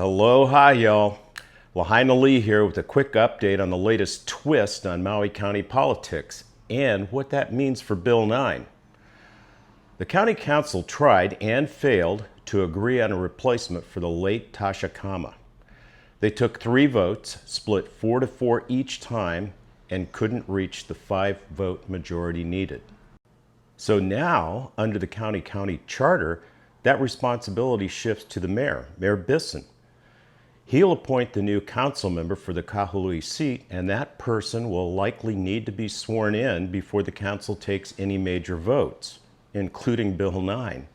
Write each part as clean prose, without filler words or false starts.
Aloha, y'all. Lahaina Lee here with a quick update on the latest twist on Maui County politics and what that means for Bill 9. The County Council tried and failed to agree on a replacement for the late Tasha Kama. They took 3 votes, split 4-4 each time, and couldn't reach the 5-vote majority needed. So now, under the county charter, that responsibility shifts to the mayor, Mayor Bissen. He'll appoint the new council member for the Kahului seat, and that person will likely need to be sworn in before the council takes any major votes, including Bill 9.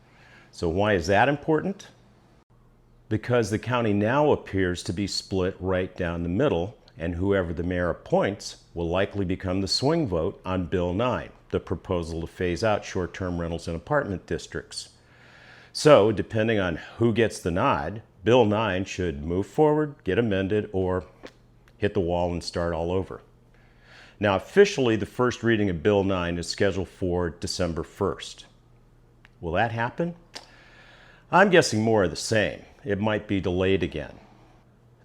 So why is that important? Because the county now appears to be split right down the middle, and whoever the mayor appoints will likely become the swing vote on Bill 9, the proposal to phase out short-term rentals in apartment districts. So, depending on who gets the nod, Bill 9 should move forward, get amended, or hit the wall and start all over. Now, officially, the first reading of Bill 9 is scheduled for December 1st. Will that happen? I'm guessing more of the same. It might be delayed again.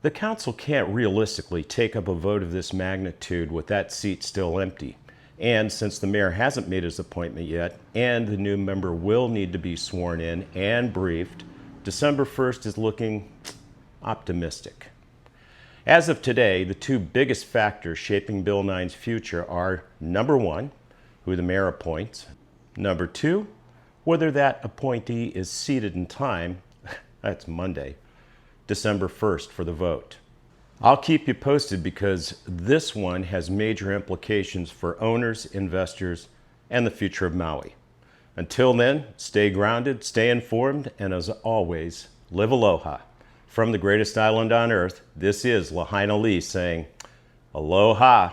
The council can't realistically take up a vote of this magnitude with that seat still empty. And since the mayor hasn't made his appointment yet, and the new member will need to be sworn in and briefed, December 1st is looking optimistic. As of today, the 2 biggest factors shaping Bill 9's future are, number 1, who the mayor appoints, number 2, whether that appointee is seated in time, that's Monday, December 1st for the vote. I'll keep you posted because this one has major implications for owners, investors, and the future of Maui. Until then, stay grounded, stay informed, and as always, live aloha. From the greatest island on earth, this is Lahaina Lee saying, aloha.